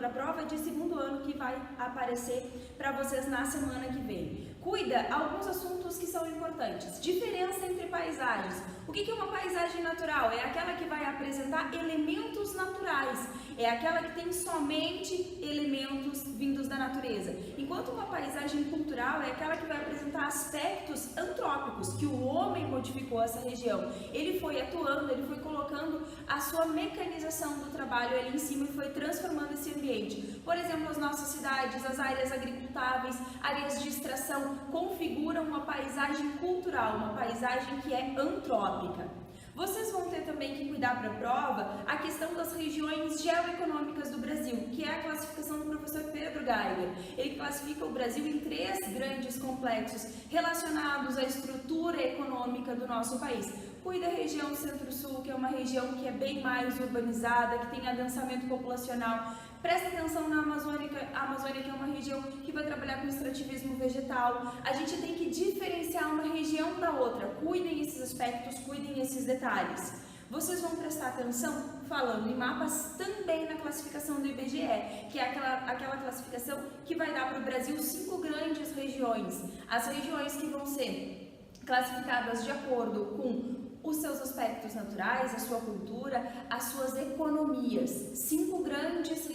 para a prova de segundo ano que vai aparecer para vocês na semana que vem. Cuida alguns assuntos que são importantes. Diferença entre paisagens. O que é uma paisagem natural? É aquela que vai apresentar elementos naturais. É aquela que tem somente elementos vindos da natureza. Enquanto uma paisagem cultural é aquela que vai apresentar aspectos antrópicos, que o homem modificou essa região. Ele foi atuando, ele foi colocando a sua mecanização do trabalho ali em cima e foi transformando esse ambiente. Por exemplo, as nossas cidades, as áreas agricultáveis, áreas de extração, configuram uma paisagem cultural, uma paisagem que é antrópica. Vocês vão ter também que cuidar para a prova a questão das regiões geoeconômicas do Brasil, que é a classificação do professor Pedro Geiger. Ele classifica o Brasil em 3 grandes complexos relacionados à estrutura econômica do nosso país. Cuida da região Centro-Sul, que é uma região que é bem mais urbanizada, que tem adensamento populacional. Presta atenção na Amazônia, que é uma região que vai trabalhar com extrativismo vegetal. A gente tem que diferenciar uma região da outra. Cuidem esses aspectos, cuidem esses detalhes. Vocês vão prestar atenção, falando em mapas, também na classificação do IBGE, que é aquela classificação que vai dar para o Brasil 5 grandes regiões. As regiões que vão ser classificadas de acordo com os seus aspectos naturais, a sua cultura, as suas economias. 5 grandes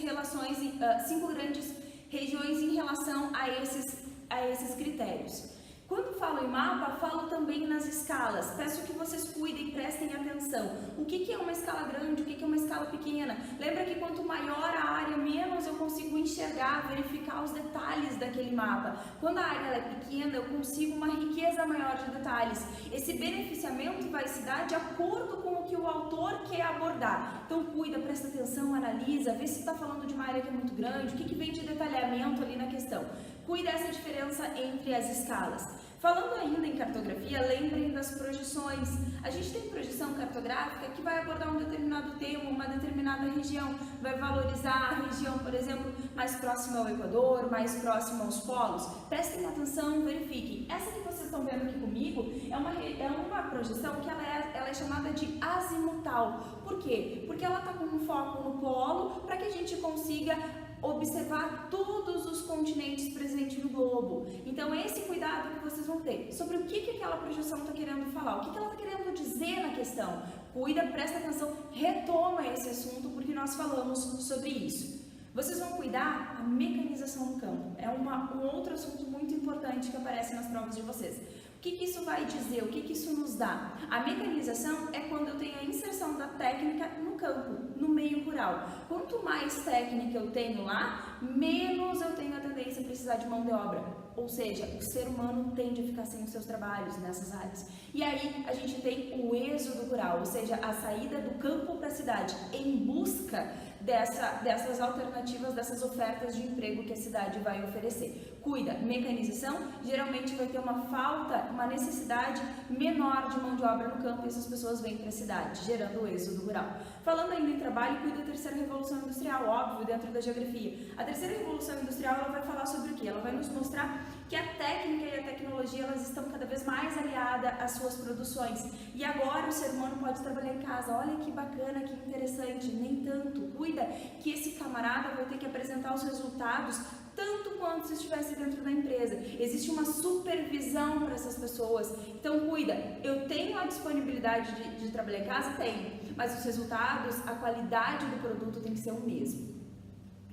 regiões em relação a esses critérios. Quando falo em mapa, falo também nas escalas. Peço que vocês cuidem, prestem atenção. O que é uma escala grande, o que é uma escala pequena? Lembra que quanto maior a área, menos eu consigo enxergar, verificar os detalhes daquele mapa. Quando a área é pequena, eu consigo uma riqueza maior de detalhes. Esse beneficiamento vai se dar de acordo com o que o autor quer abordar. Então cuida, presta atenção, analisa, vê se está falando de uma área que é muito grande, o que vem de detalhamento ali na questão. Cuida dessa diferença entre as escalas. Falando ainda em cartografia, lembrem das projeções. A gente tem projeção cartográfica que vai abordar um determinado tema, uma determinada região, vai valorizar a região, por exemplo, mais próxima ao Equador, mais próxima aos polos. Prestem atenção, verifiquem. Essa que vocês estão vendo aqui comigo é uma projeção que ela é chamada de azimutal. Por quê? Porque ela está com um foco no polo para que a gente consiga observar todos os continentes presentes no globo. Então esse cuidado que vocês vão ter sobre o que aquela projeção está querendo falar, o que ela está querendo dizer na questão. Cuida, presta atenção, retoma esse assunto porque nós falamos sobre isso. Vocês vão cuidar a mecanização no campo. É um outro assunto muito importante que aparece nas provas de vocês. O que isso vai dizer? O que isso nos dá? A mecanização é quando eu tenho a inserção da técnica no campo, no meio rural. Quanto mais técnica eu tenho lá, menos eu tenho a tendência a precisar de mão de obra. Ou seja, o ser humano tende a ficar sem os seus trabalhos nessas áreas. E aí a gente tem o êxodo rural, ou seja, a saída do campo para a cidade em busca dessas alternativas, dessas ofertas de emprego que a cidade vai oferecer. Cuida, mecanização, geralmente vai ter uma necessidade menor de mão de obra no campo e essas pessoas vêm para a cidade, gerando o êxodo rural. Falando ainda em trabalho, cuida da terceira revolução industrial, óbvio, dentro da geografia. A terceira revolução industrial, ela vai falar sobre o quê? Ela vai nos mostrar que a técnica e a tecnologia, elas estão cada vez mais aliadas às suas produções. E agora o ser humano pode trabalhar em casa. Olha que bacana, que interessante. Nem tanto. Cuida que esse camarada vai ter que apresentar os resultados tanto quanto se estivesse dentro da empresa. Existe uma supervisão para essas pessoas. Então cuida, eu tenho a disponibilidade de trabalhar em casa? Tenho. Mas os resultados, a qualidade do produto tem que ser o mesmo.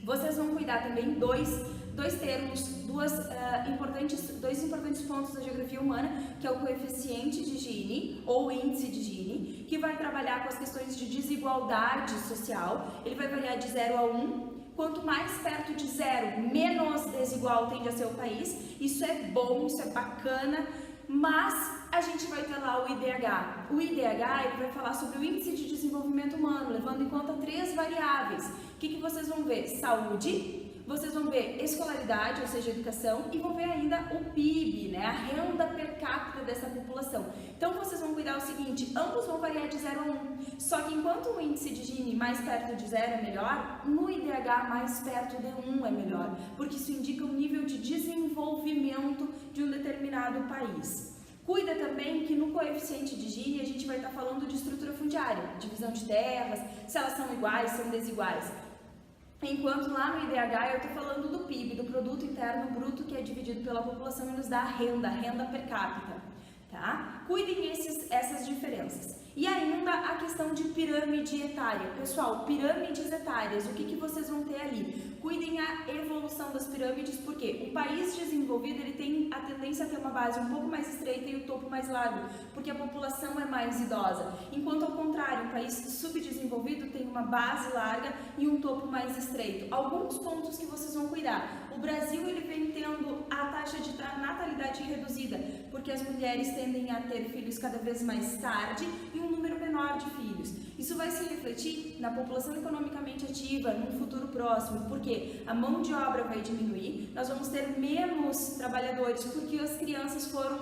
Vocês vão cuidar também dois termos, dois importantes pontos da geografia humana, que é o coeficiente de Gini, ou índice de Gini, que vai trabalhar com as questões de desigualdade social. Ele vai variar de 0 a 1. Quanto mais perto de 0, menos desigual tende a ser o país. Isso é bom, isso é bacana, mas a gente vai ter lá o IDH. O IDH ele vai falar sobre o Índice de Desenvolvimento Humano, levando em conta 3 variáveis. O que vocês vão ver? Saúde, vocês vão ver escolaridade, ou seja, educação, e vão ver ainda o PIB, né? A renda per capita dessa população. Então vocês vão cuidar o seguinte, ambos vão variar de 0 a 1, só que enquanto o índice de Gini mais perto de 0 é melhor, no IDH mais perto de 1 é melhor, porque isso indica o nível de desenvolvimento de um determinado país. Cuida também que no coeficiente de Gini a gente vai estar falando de estrutura fundiária, divisão de terras, se elas são iguais, são desiguais. Enquanto lá no IDH eu estou falando do PIB, do Produto Interno Bruto, que é dividido pela população e nos dá renda per capita, tá? Cuidem essas diferenças. E ainda a questão de pirâmide etária. Pessoal, pirâmides etárias, o que vocês vão ter ali? Cuidem a evolução das pirâmides, porque o país desenvolvido ele tem a tendência a ter uma base um pouco mais estreita e o topo mais largo, porque a população é mais idosa. Enquanto ao contrário, o país subdesenvolvido tem uma base larga e um topo mais estreito. Alguns pontos que vocês vão cuidar. O Brasil ele vem tendo a taxa de natalidade reduzida, porque as mulheres tendem a ter filhos cada vez mais tarde e um número menor de filhos. Isso vai se refletir na população economicamente ativa num futuro próximo, porque a mão de obra vai diminuir, nós vamos ter menos trabalhadores, porque as crianças foram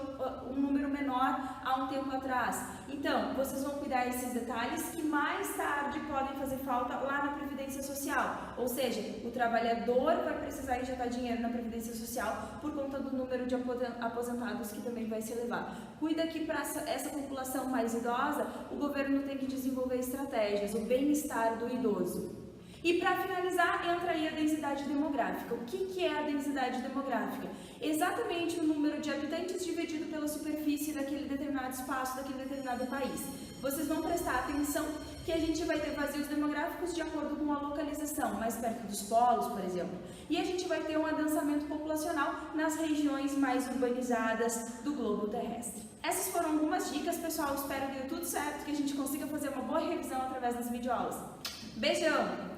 um número menor há um tempo atrás. Então, vocês vão cuidar desses detalhes que mais tarde podem fazer falta lá na Previdência Social. Ou seja, o trabalhador vai precisar injetar dinheiro na Previdência Social por conta do número de aposentados que também vai se elevar. Cuida que para essa população mais idosa, o governo tem que desenvolver estratégias, o bem-estar do idoso. E para finalizar, entra aí a densidade demográfica. O que é a densidade demográfica? Exatamente o número de habitantes dividido pela superfície daquele determinado espaço, daquele determinado país. Vocês vão prestar atenção que a gente vai ter vazios demográficos de acordo com a localização, mais perto dos polos, por exemplo. E a gente vai ter um adensamento populacional nas regiões mais urbanizadas do globo terrestre. Essas foram algumas dicas, pessoal. Espero que dê tudo certo, que a gente consiga fazer uma boa revisão através das videoaulas. Beijão!